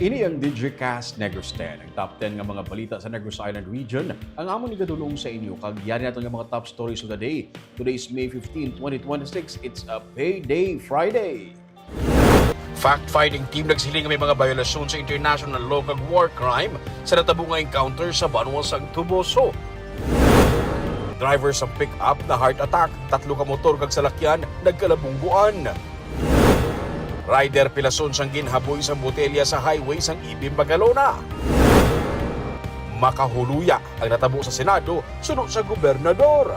Ini ang Digicast Negros X, ang top 10 nga mga balita sa Negros Island region. Ang amon ni gadulong sa inyo, kagyan natin nga mga top stories of the day. Today is May 15, 2026. It's a payday Friday. Fact-finding team nagsiling may mga violasyon sa international law kag war crime sa natabo nga encounter sa Banuas ang Tuboso. Driver sa pick-up na heart attack, 3 ka motor kag salakyan nagkalabungguan. Rider pilason sang ginhaboy sa botelya sa highway sang Ibim, Bagalona. Makahuluya ang natabo sa Senado sunod sa gobernador.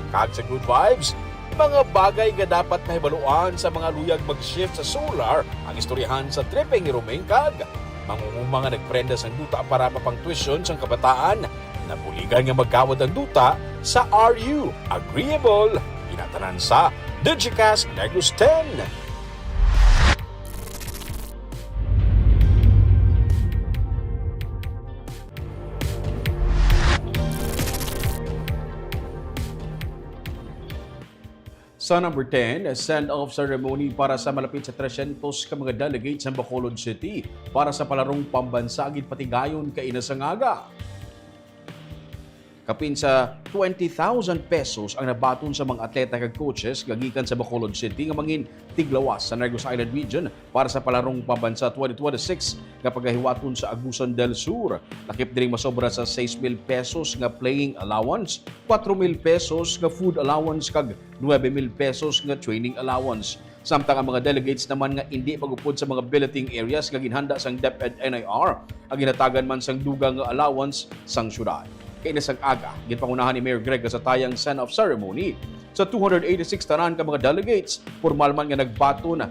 Kag sa good vibes, mga bagay nga dapat mahibaluan sa mga luyag mag-shift sa solar ang istoryahan sa tripping ni Romain kag mangunguma nga nagprenda sang duta para mapang tuition sang kabataan na buligan nga magkawad ang duta sa RU. Agreeable, inatanan sa Digicast Negros X. Sa number 10, send-off ceremony para sa malapit sa 300 ka mga delegates ng Bacolod City para sa palarong pambansagid patigayon kay Inasangaga. Kapin sa 20,000 pesos ang nabaton sa mga atleta kag coaches gagikan sa Bacolod City nga mangin tiglawas sa Negros Island region para sa palarong pambansa 2026 nga pagahiwaton sa Agusan del Sur. Lakip diri masobra sa 6,000 pesos nga playing allowance, 4,000 pesos nga food allowance kag 9,000 pesos nga training allowance. Samtang ang mga delegates naman nga hindi pagupod sa mga billeting areas nga ginhanda sang DepEd NIR ang ginatagan man sang dugang nga allowance sang syudad. Kay Inasangaga, ginpangunahan ni Mayor Greg sa tayang send-off ceremony. Sa 286 tanan ka mga delegates, formal man nga nagbaton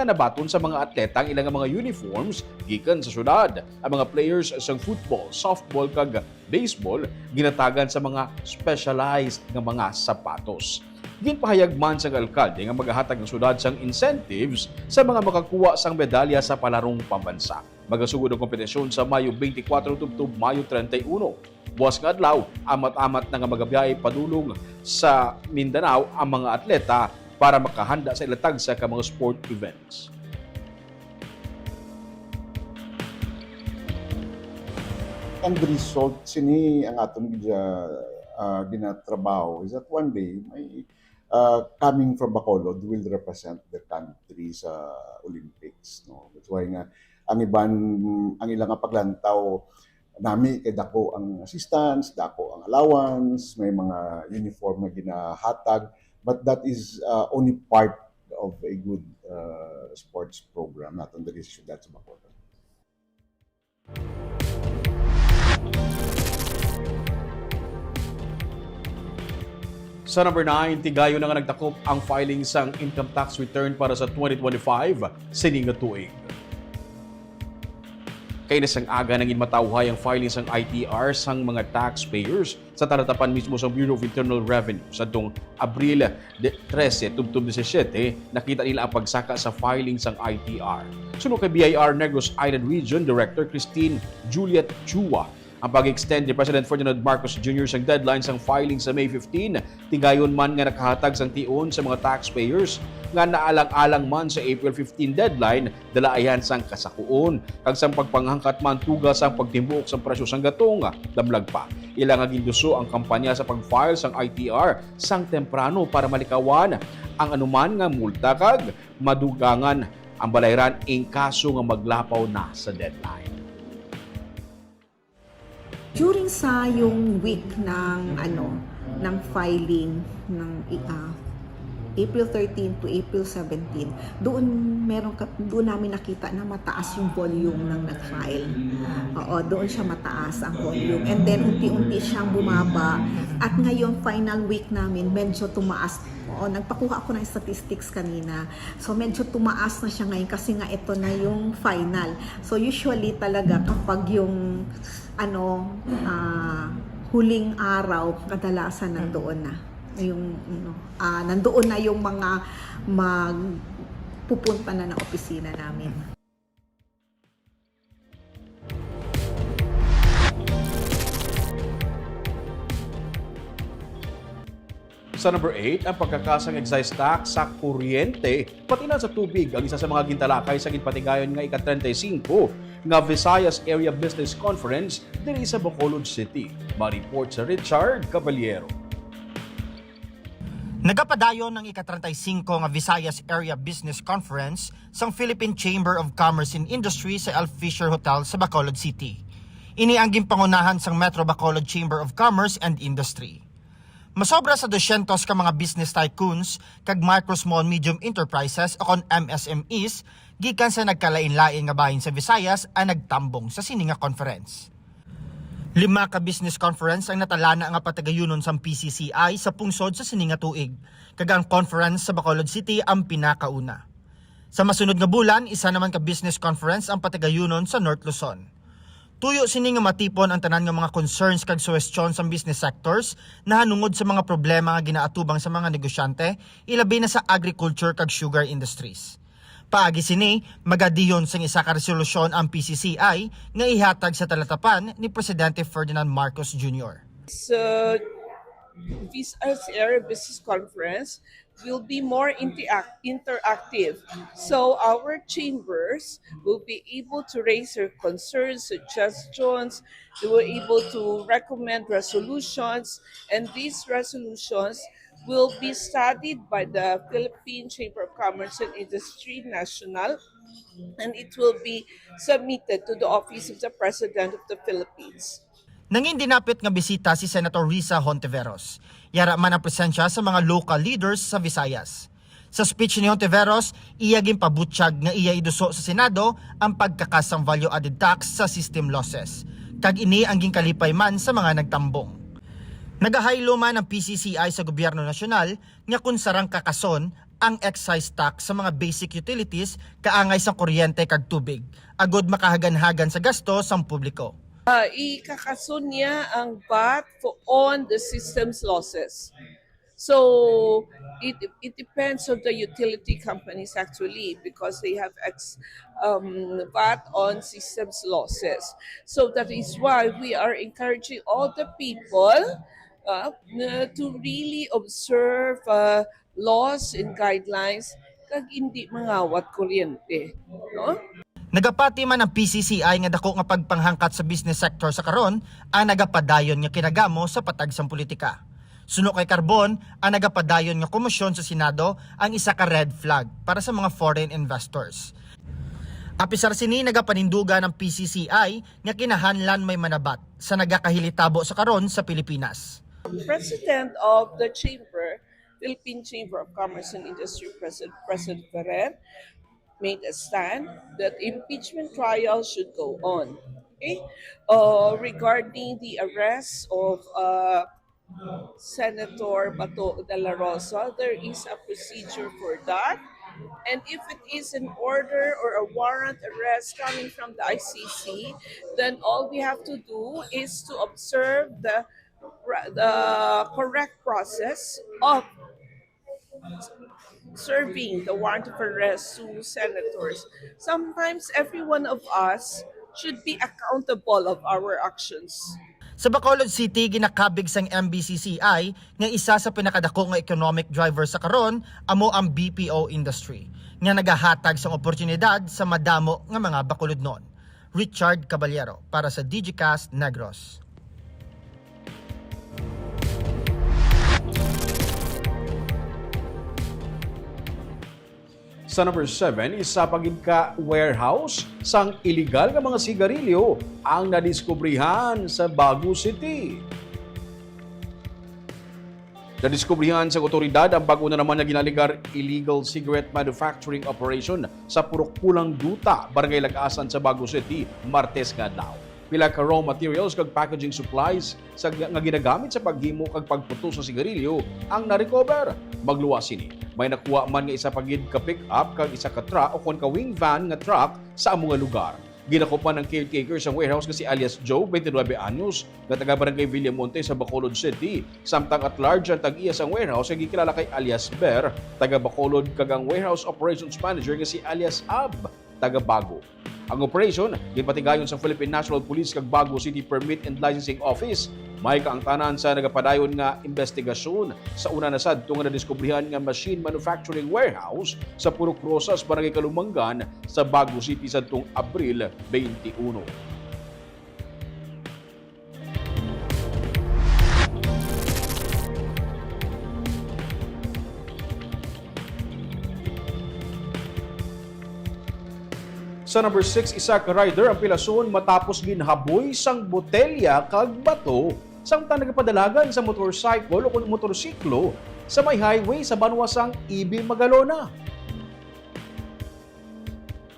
nabaton sa mga atleta ang ilang mga uniforms gikan sa syudad. Ang mga players sa football, softball kag baseball ginatagan sa mga specialized nga mga sapatos. Ginpahayag man sang alkalde nga maghahatag ng syudad sang incentives sa mga makakuha sang medalya sa palarong pambansa. Magasugod ang kompetisyon sa Mayo 24 tubtob Mayo 31. Buwas nga adlaw, amat-amat na nga magabiyay padulong sa Mindanao ang mga atleta para makahanda sa ilatag sa mga sport events. Ang result sini ang atong ginatrabaho is that one day may coming from Bacolod will represent the country sa Olympics, no. That's why nga ang ilang paglantaw nami kay dako ang assistance, dako ang allowance, may mga uniform na ginahatag, but that is only part of a good sports program naton diri sa syudad sa Bacolod. Sa number 9, tigayon na nga nagtakop ang filing sang income tax return para sa 2025 sining nga tuig. Kay Inasangaga nangin matawhay ang filing sang ITR sang mga taxpayers sa taratapan mismo sa Bureau of Internal Revenue sa tong Abril 13 tubtob 17 nakita nila ang pagsaka sa filing sang ITR. Sunod kay BIR Negros Island Region Director Christine Juliet Chua, ang pag-extend ni President Ferdinand Marcos Jr. sang deadline sang filing sa May 15, tigayon man nga nakahatag sang tion sa mga taxpayers nga naalang-alang man sa April 15 deadline dalaayan sang kasakuon kag sang pagpanghangkat man tuga sang pagtimbuk sang presyo sang gatong damlag pa. Ilang ginduso ang kampanya sa pag-file sang ITR sang temprano para malikawan ang anuman nga multa kag madugangan ang balayran ing kaso nga maglapaw na sa deadline. During sa yung week ng ng filing ng April 13 to April 17, doon namin nakita na mataas yung volume ng nag-file. Oo, doon siya mataas ang volume. And then unti-unti siyang bumaba. At ngayon final week namin medyo tumaas. Oo, nagpakuha ako ng statistics kanina. So medyo tumaas na siya ngayon kasi nga ito na yung final. So usually talaga kapag yung huling araw kadalasan nandoon na nandoon na yung mga magpupunta na ng opisina namin. Sa number 8, ang pagkakasang excise tax sa kuryente, pati na sa tubig, ang isa sa mga gintalakay sa ginpatigayon nga ika-35 nga Visayas Area Business Conference diri sa Bacolod City. Ma-report sa Richard Caballero. Nagapadayon ng ika-35 nga Visayas Area Business Conference sang Philippine Chamber of Commerce and Industry sa El Fisher Hotel sa Bacolod City. Ini ang ginpangunahan sang Metro Bacolod Chamber of Commerce and Industry. Masobra sa 200 ka mga business tycoons kag micro small medium enterprises o kon MSMEs gikan sa nagkalain-lain nga bahin sa Visayas ang nagtambong sa sini nga conference. 5 ka business conference ang natalana nga patagayunon sa PCCI sa pungsod sa sini nga tuig, kag ang conference sa Bacolod City ang pinakauna. Sa masunod nga bulan, isa naman ka business conference ang patagayunon sa North Luzon. Tuyo sini nga matipon ang tanan nga mga concerns kag suwestyon sa business sectors na hanungod sa mga problema nga ginaatubang sa mga negosyante, ilabi na sa agriculture kag sugar industries. Paagi sini, magadiyon sang isa ka resolusyon ang PCCI nga ihatag sa talatapan ni Presidente Ferdinand Marcos Jr. Visayas Area Business Conference will be more interactive. So our chambers will be able to raise their concerns, suggestions, they were able to recommend resolutions, and these resolutions will be studied by the Philippine Chamber of Commerce and Industry National, and it will be submitted to the Office of the President of the Philippines. Nangin dinapit nga bisita si Senator Risa Hontiveros. Yara man ang presensya sa mga local leaders sa Visayas. Sa speech ni Hontiveros, iya ginpabutyag nga iya iduso sa Senado ang pagkakasang value-added tax sa system losses. Kag ini ang ginkalipay man sa mga nagtambong. Nagahaylo man ang PCCI sa gobyerno nasyonal nga kung sarang kakason ang excise tax sa mga basic utilities kaangay sa kuryente kag tubig, agod makahagan-hagan sa gasto sang publiko. Ikakason niya ang VAT on the system's losses. So it depends on the utility companies actually because they have VAT on systems losses. So that is why we are encouraging all the people to really observe laws and guidelines kag hindi mangawat kuryente, no? Nagapati man ang PCCI nga dako nga pagpanghangkat sa business sector sa karon ang nagapadayon nga kinagamo sa patag sang politika. Suno kay Carbon, ang nagapadayon nga komisyon sa Senado ang isa ka red flag para sa mga foreign investors. Apisar sini nagapanindugan ng PCCI nga kinahanlan may manabat sa nagakahilitabo sa karon sa Pilipinas. President of the Chamber, Philippine Chamber of Commerce and Industry, President Ferrer, made a stand that impeachment trial should go on. Okay? Regarding the arrest of Senator Bato de la Rosa, there is a procedure for that. And if it is an order or a warrant arrest coming from the ICC, then all we have to do is to observe the correct process of serving the warrant of arrest to senators. Sometimes every one of us should be accountable of our actions. Sa Bacolod City, ginakabig sang MBCCI nga isa sa pinakadako nga economic driver sa karon amo ang BPO industry nga nagahatag sang oportunidad sa madamo nga mga Bacolodnon. Richard Caballero para sa Digicast Negros. Sa number 7, isa pagid ka warehouse sang illegal nga mga sigarilyo ang nadiskubrihan sa Baguio City. Nadiskubrihan sa otoridad ang bago na naman na ginaligar illegal cigarette manufacturing operation sa Purok Pulang Duta, Barangay Lagasan sa Baguio City, Martes nga adlaw. Pila ka raw materials kag packaging supplies nga ginagamit sa paghimo kag pagputo sa sigarilyo ang na-recover. Magluwas sini. May nakuha man nga isa pagid ka pick-up kag isa ka truck o kon ka wing van nga truck sa among lugar. Ginakupan ng caretaker sa warehouse nga si alias Joe, 29 anyos, nga taga Barangay Villamonte sa Bacolod City. Samtang at large ang tag-iya sa warehouse nga gikilala kay alias Ber, taga Bacolod kag ang warehouse operations manager nga si alias Ab, taga Bago. Ang operation, ginpatigayon sa Philippine National Police kag Baguio City Permit and Licensing Office, May kaangtanan sa nagapadayon nga investigasyon sa una na sadto nga nadiskubrihan nga machine manufacturing warehouse sa Purok Rosas, Barangay Kalumanggan sa Bago City sadtong Abril 21. Sa number 6, isa ka rider ang pilason matapos ginhaboy sang botelya kag bato samtang nagapadalagan sa motorcycle o motorsiklo sa may highway sa banwasang Ibi, Magalona.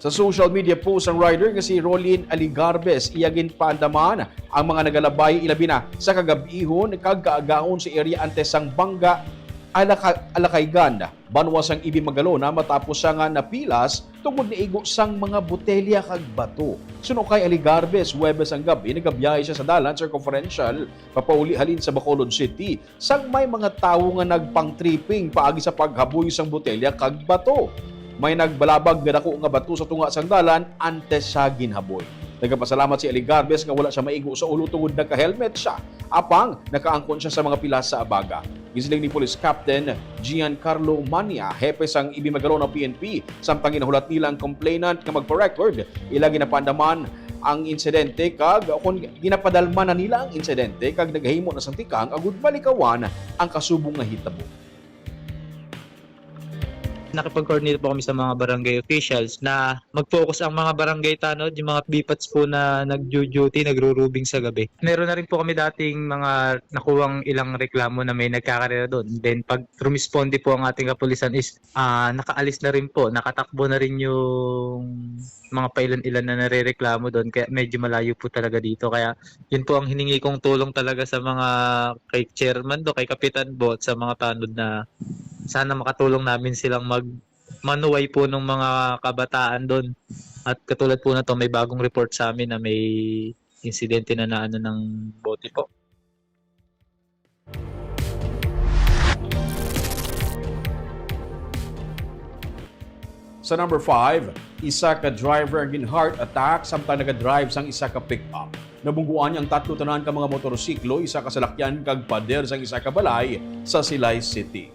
Sa social media post ang rider nga si Rolin Aligarbes iyagin paandaman ang mga nagalabay ilabi na sa kagabihon kag kaagaon sa area antes sang Bangga Alakaygan, banwasang Ibi, Magalona matapos siya nga napilas tungod niigo sang mga botelya kag bato. Suno kay Aligarbes, Huwebes ang gabi, nagabiyahe siya sa dalan circumferential papauli halin sa Bacolod City. Sang may mga tawo nga nagpang-tripping paagi sa paghaboy sang botelya kag bato. May nagbalabag nga dako nga bato sa tunga sang dalan antes siya ginhaboy. Nagpasalamat si Aligarbes nga wala siya maigo sa ulo tungod naka-helmet siya. Apang nakaangkon siya sa mga pilas sa abaga. Gisiling ni Police Captain Giancarlo Mania, hepe sang Ibi, Magalona PNP, samtang ginahulat nila ang complainant nga magpa-record, ilagi na pandaman ang insidente kag kung ginapadalman na nila ang insidente kag naghahimo na sang tikang agud balikawan ang kasubong nga hitabo. Nakipag-coordinate po kami sa mga barangay officials na mag-focus ang mga barangay tanod, yung mga BPATs po na nag-duty, nagro-rubing sa gabi. Meron na rin po kami dating mga nakuwang ilang reklamo na may nagkakarera doon. Then pag rumisponde po ang ating kapulisan is nakaalis na rin po, nakatakbo na rin yung mga pailan-ilan na nare-reklamo doon. Kaya medyo malayo po talaga dito. Kaya yun po ang hiningi kong tulong talaga sa mga kay chairman do, kay Kapitan Bot, sa mga tanod na sana makatulong namin silang manuway po ng mga kabataan doon. At katulad po na to, may bagong report sa amin na may insidente na naano ng bote po. Sa number 5, isa ka driver ang gin-heart attack samtang naga-drive sang isa ka pick-up. Nabungguan niyang tatlo tanan ka mga motorsiklo, isa ka salakyan kag pader sang isa ka balay sa Silay City.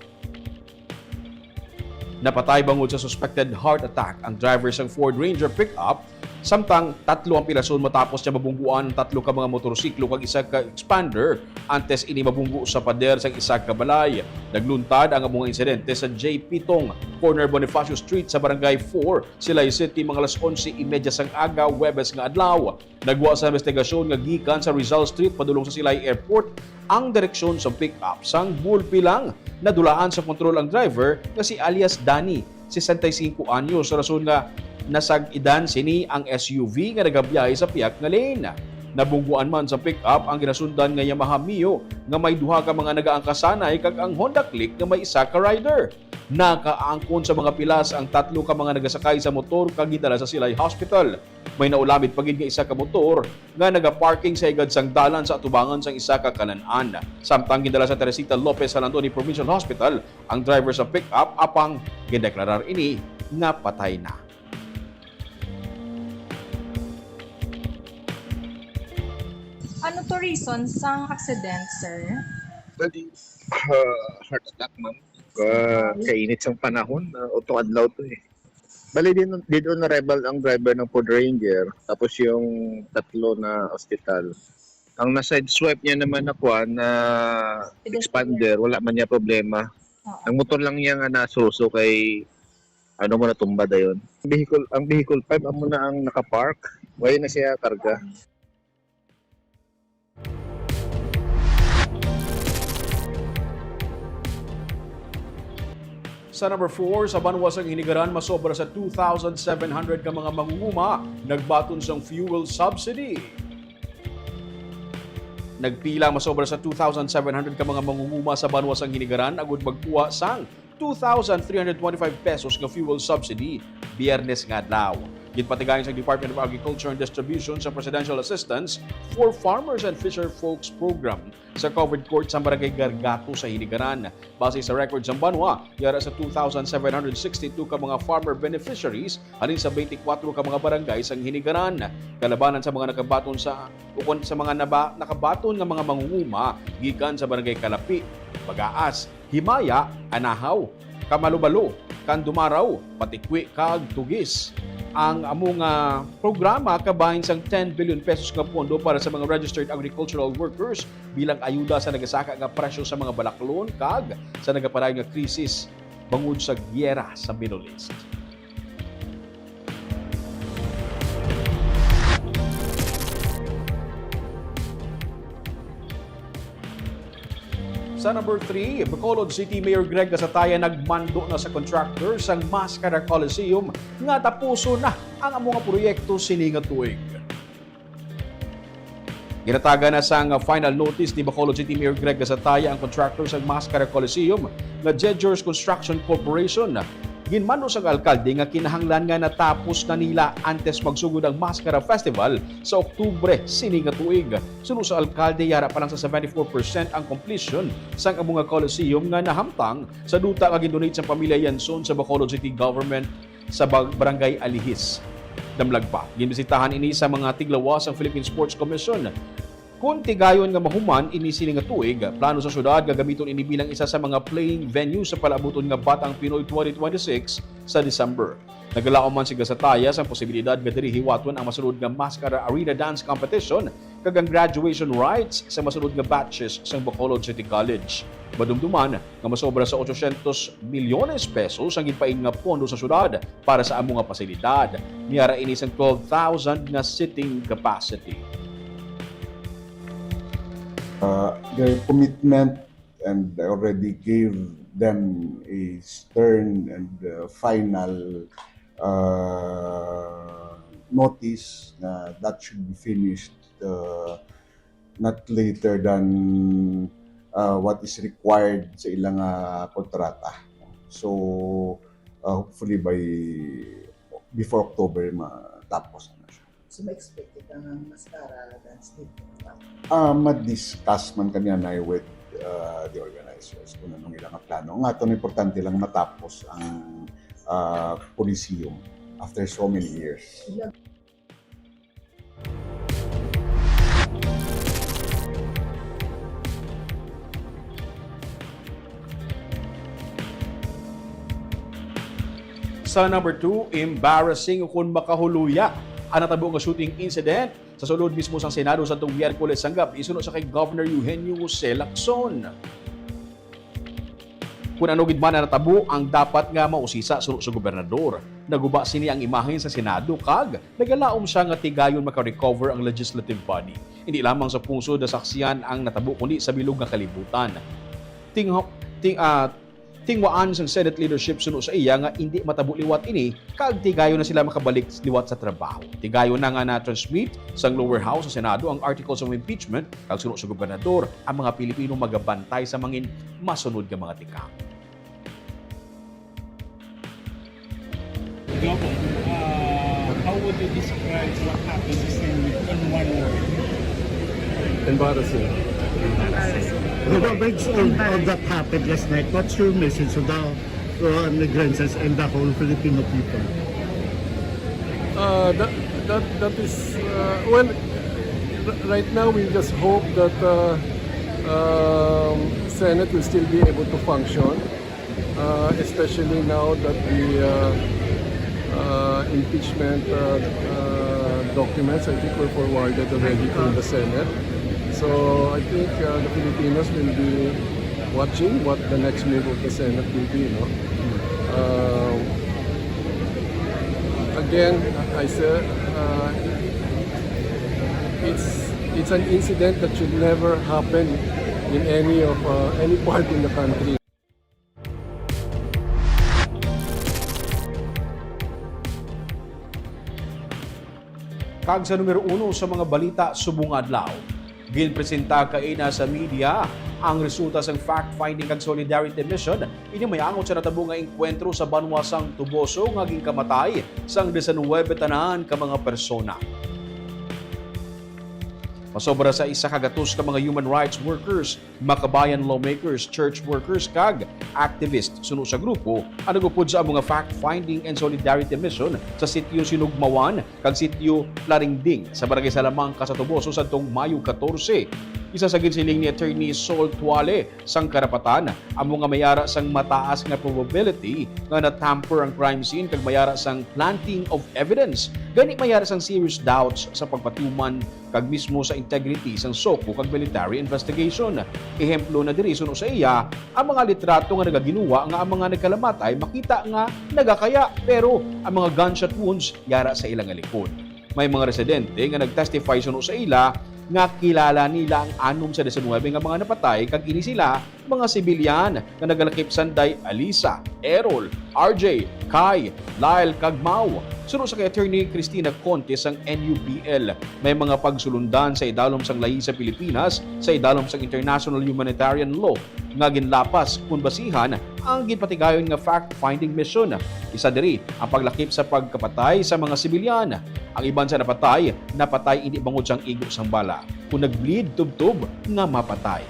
Napatay bangod sa suspected heart attack ang driver sang Ford Ranger pickup samtang tatlo ang pilason matapos niya mabungguan ang tatlo ka mga motorsiklo kag isa ka expander antes ini mabunggu sa pader sang isa ka balay. Nagluntad ang mga insidente sa J. Pitong, corner Bonifacio Street sa Barangay 4, Silay City mga alas 11:30 sang aga Huwebes nga adlaw. Nagwa sa investigasyon nga gikan sa Rizal Street padulong sa Silay Airport ang direksyon sa pick-up sang bulpilang nadulaan sa kontrol ang driver nga si alias Danny, 65 anyos, sa rason nga nasag-idan sini ang SUV nga nagabiyahe sa piyak nga lane. Nabungguan man sa pick-up ang ginasundan nga Yamaha Mio nga may duha ka mga nagaangkasanay kag ang Honda Click nga may isa ka rider. Nakaangkon sa mga pilas ang tatlo ka mga nagasakay sa motor kag gidala sa Silay Hospital. May naulamit pagid nga isa ka motor nga nagaparking sa igad sang dalan sa atubangan sang isa ka kanan-an. Samtang gidala sa Teresita Lopez San Antonio Provincial Hospital ang driver sa pick-up apang gideklarar ini nga patay na. Ano to reason sa accident, sir? Bali, heart attack, ma'am. Kainit sa panahon, auto adlaw to eh. Bali, dito na rebel ang driver ng Ford Ranger, tapos yung tatlo na hospital. Ang na-side swipe niya naman na expander, wala man niya problema. Ang motor lang niya nga nasuso kay ano mo natumba dayon. Ang vehicle 5 amo na ang nakapark, way na siya karga. Sa number 4, sa banwasang hinigaran, masobra sa 2,700 ka mga mangunguma nagbaton sang fuel subsidy. Nagpila masobra sa 2,700 ka mga mangunguma sa banwasang hinigaran agud magkuha sang 2,325 pesos nga fuel subsidy Biyernes nga adlaw. Gitpatigayon sa Department of Agriculture and Distribution sa Presidential Assistance for Farmers and Fisher Folks Program sa covered court sa Barangay Gargato sa Hinigaran. Base sa records ng Banwa, yara sa 2,762 ka mga farmer beneficiaries halin sa 24 ka mga barangay sa Hinigaran. Kalabanan sa mga nakabaton sa mga nakabaton nga mga mangunguma gikan sa Barangay Kalapi, Bagaas, Himaya, Anahaw, Kamalubalo, Kandumaraw, Patikwi, kag Tugis. Ang among programa kabahin sang 10 billion pesos nga pondo para sa mga registered agricultural workers bilang ayuda sa nagasaka nga presyo sa mga balaklon kag sa nagapadayon nga krisis bangod sa giyera sa Middle East. Sa number 3, Bacolod City Mayor Greg Gasataya nagmando na sa contractor sang Mascara Coliseum nga tapuso na ang among proyekto sini nga tuig. Ginataga na sang final notice ni Bacolod City Mayor Greg Gasataya ang contractor sang Mascara Coliseum nga Jedgers Construction Corporation. Ginmando sa alkalde nga kinahanglan nga natapos na nila antes magsugod ang Mascara Festival sa Oktubre sini nga tuig. Sunod sa alkalde, yara pa lang sa 74% ang completion sang among Coliseum nga nahamtang sa duta nga gindonate sa pamilya Yanson sa Bacolod City Government sa Barangay Alihis. Damlag pa, ginbisitahan ini sa mga tiglawas ang Philippine Sports Commission. Kung tigayon nga mahuman ini sini nga tuig, plano sa syudad gagamiton ini bilang isa sa mga playing venue sa palabuton nga Batang Pinoy 2026 sa December. Nagalaom man si Gasataya sa posibilidad nga diri hiwaton ang masunod nga Mascara Arena Dance Competition kag ang graduation rites sa masunod nga batches sa Bacolod City College. Madumduman nga masobra sa 800 milyones pesos ang ginpain nga pondo sa syudad para sa among nga pasilidad. Niyara ini sang 12,000 nga seating capacity. Their commitment, and I already gave them a stern and final notice na that should be finished not later than what is required sa ilang kontrata. So hopefully before October matapos na siya. So ma-expected ang Mascara dance dito? Ma-discuss man kanya na with the organizers kung anong ilang plano. Nga ito, importante lang matapos ang Coliseum after so many years. Sa number 2, embarrassing kung makahuluya ang natabo nga shooting incident sa sulod mismo sang Senado sa itong Miyerkules ang gabi sunod sa kay Governor Eugenio Jose Lacson. Kung ano gid man na natabo ang dapat nga mausisa sunod sa gobernador. Naguba sini ang imahen sa Senado kag nagalaom siya nga tigayon maka-recover ang legislative body. Hindi lamang sa pungsod na saksiyan ang natabo kundi sa bilog nga kalibutan. Tingwaan sang Senate leadership sunod sa iya nga hindi matabo liwat ini kag tigayon na sila makabalik liwat sa trabaho. Tigayon na nga na-transmit sang lower house sa Senado ang articles of impeachment kag sunod sa gobernador ang mga Pilipino magabantay sa mangin masunod nga mga tikang. How would you describe what happened in one word? Embarrassing. Based on that happened last night, what's your message to the migrants and the whole Filipino people? That is well. Right now, we just hope that Senate will still be able to function, especially now that the impeachment documents, I think, were forwarded already from the Senate. So I think the Filipinos will be watching what the next move of the Senate will be. Again, I said it's an incident that should never happen in any part in the country. Kag sa numero 1 sa mga balita subong adlaw. Ginpresenta kaina sa media ang resulta sang fact-finding kag solidarity mission ini may angot sa natabo nga enkwentro sa banwasang Tuboso nga ginkamatay sang 19 tanan ka mga persona. Masobra sa isa kagatos ka mga human rights workers, makabayan lawmakers, church workers kag activists suno sa grupo ang nagupod sa mga fact-finding and solidarity mission sa sitio Sinugmawan kag sitio Laringding sa barangay Salamangka sa Tuboso sadtong Mayo 14. Isa sa ginsiling ni Attorney Sol Tuale sang karapatan ang mga mayara sang mataas nga probability nga natamper ang crime scene kag mayara sang planting of evidence. Gani mayara sang serious doubts sa pagpatuman kag mismo sa integrity sang soko kag military investigation. Ehemplo na diri suno sa iya ang mga litrato nga nagaginuwa nga ang mga nagkalamatay makita nga nagakaya pero ang mga gunshot wounds yara sa ilang likod. May mga residente nga nagtestify suno sa ila nga kilala nila ang anom sa 19 nga mga napatay kag ini sila mga sibilyan nga nagalakip sanday Alisa, Errol, RJ, Kai, Lyle kag Mau. Suno sa kay Attorney Cristina Conte sang NUPL, may mga pagsulundan sa idalom sang lahi sa Pilipinas sa idalom sang international humanitarian law nga ginlapas kung basihan ang ginpatigayon nga fact-finding mission. Isa diri ang paglakip sa pagkapatay sa mga sibilyan. Ang iban sa napatay hindi bangod sang igo sang bala. Kung nag-bleed tubtob nga mapatay.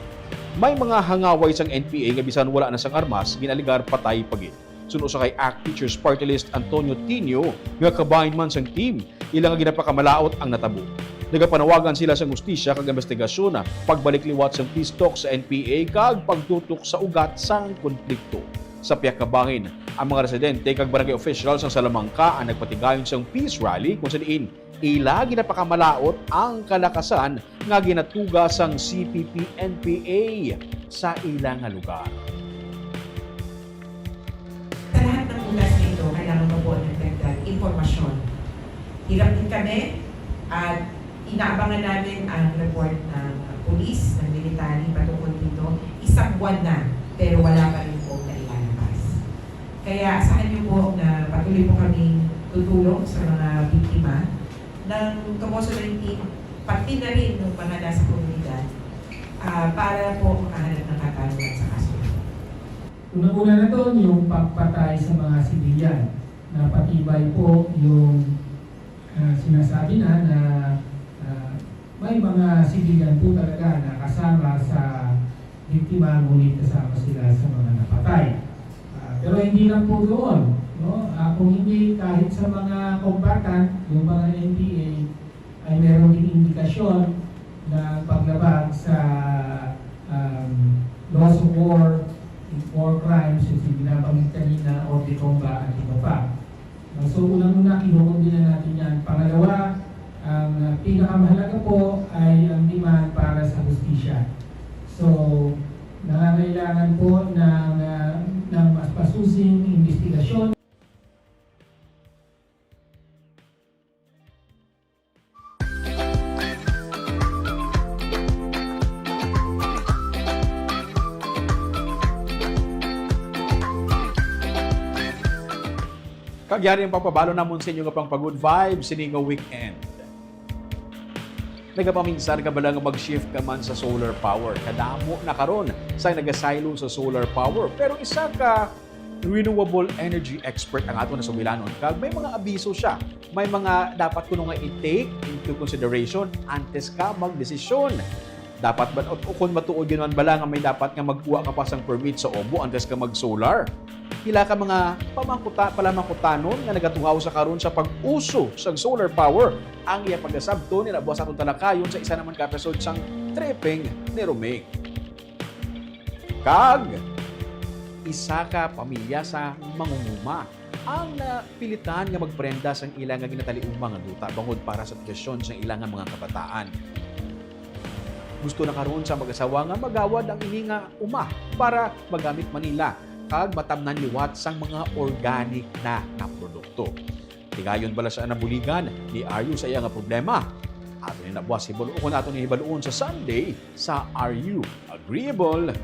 May mga hangaway sang NPA nga bisan wala na sang armas ginaligar patay pagit. Suno sa kay ACT Teachers Party List Antonio Tino nga kabahin man sang team ilang nga ginapakamalaot ang natabo. Nagapanawagan sila sa hustisya kag investigasyon pagbalik liwat sang peace talk sa NPA kag pagtutok sa ugat sang konflikto. Sa piyakabahin, ang mga residente kag barangay officials sa Salamangka ang nagpatigayon sang peace rally kung saan ila ginapakamalaot ang kalakasan nga ginatuga sang CPP-NPA sa ilang lugar. Sa lahat ng ulas nito, kailangan mo po ng dagdag impormasyon. Hirap din kami at inaabangan namin ang report ng pulis, ng military patungkol dito. Isang buwan na, pero wala pa rin po na ilalabas. Kaya asahan niyo po na patuloy po kaming tutulong sa mga biktima ng Tuboso 19, pati na rin ng mga nasa komunidad para po makahanap ng katarungan sa kaso. Unang-una na doon yung pagpatay sa mga sibilyan na patibay po yung sinasabi na may mga sibilyan po talaga na kasama sa biktima ngunit kasama sila sa mga napatay. Pero hindi lang po doon. No? Kung hindi kahit sa mga combatant, yung mga NPA ay meron din indikasyon na paglabag sa loss of war crimes, yung binabanggit kanina, or de combat at iba pa. So unang-una, kinukundi na natin yan. Pangalawa, ang pinakamahalaga po ay ang demand para sa hustisya. So, nangangailangan po ng mas pasusing investigasyon. Kagyari ang papabalo namon sa inyo nga pang pag-good vibes sini nga weekend. Nagapaminsan ka bala nga mag-shift ka man sa solar power. Kadamo na karon sa nagasilo sa solar power. Pero isa ka renewable energy expert ang ato na sumilanon. Kag may mga abiso siya. May mga dapat kuno nga i-take into consideration antes ka mag-desisyon. Dapat ba o kung matuod yun man bala nga may dapat nga magkuha ka pa sang permit sa OBO antes ka mag-solar. Pila ka mga palamangkutanon nga nagatuhaw sa karon sa pag-uso sa solar power ang iya pag-asabto nila buwas atong talakayon sa isa naman ka episode sang tripping ni Romig. Kag isa ka pamilya sa mangunguma ang napilitan nga magprenda sang ilang nga ginataliong mga duta bangod para sa edukasyon sa ilang mga kabataan. Gusto na karon sa mag-asawa nga magawad ang ini nga para magamit manila kag matamnan liwat sang mga organic na produkto. Tigayon bala sa anabuligan ni Aryu sa iya nga problema. Ato ni nabuwas hibaluon kung ato ni hibaluon sa Sunday sa Are You Agreeable?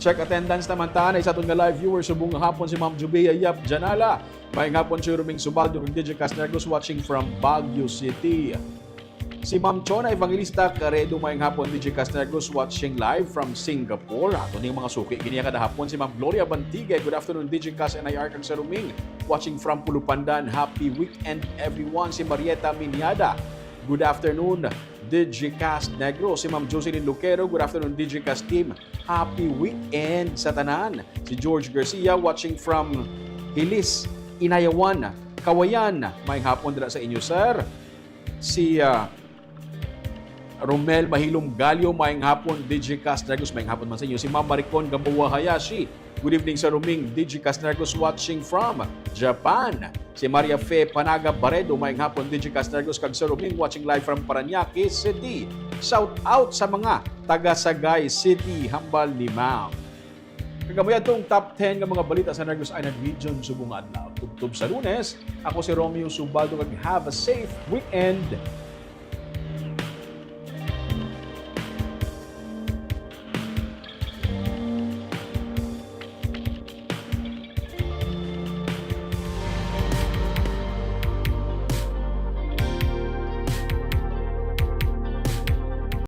Check attendance naman ta na isa itong live viewer subong hapon si Ma'am Jubea Yap Janala. Maayong hapon si Ruming Subaldo ng Digicast Negros watching from Baguio City. Si Ma'am Chona Evangelista Caredo maayong hapon Digicast Negros watching live from Singapore. Ato ning mga suki kiniya kada hapon si Ma'am Gloria Bantigue. Good afternoon Digicast NIR kag sa Ruming watching from Pulupandan. Happy weekend everyone. Si Marieta Miniada. Good afternoon Digicast Negros. Si Ma'am Jocelyn Luquero. Good afternoon Digicast team. Happy weekend sa tanan. Si George Garcia watching from Hilis, Inayawan, Kawayan. Maayong hapon dira sa inyo sir. Si Romel Mahilom Galio, maayong hapon Digicast Negros, maayong hapon man sa inyo. Si Ma'am Maricon Gamboa Hayashi, good evening sa Ruming Digicast Negros watching from Japan. Si Maria Fe Panaga Baredo, maayong hapon Digicast Negros kag sa Ruming watching live from Parañaque City. Shout out sa mga taga Sagay City, hambal ni Ma'am. Kagamuyan itong top 10 ng mga balita sa Negros Island Region subong adlaw. Tubtob sa Lunes, ako si Romeo Subaldo kag have a safe weekend.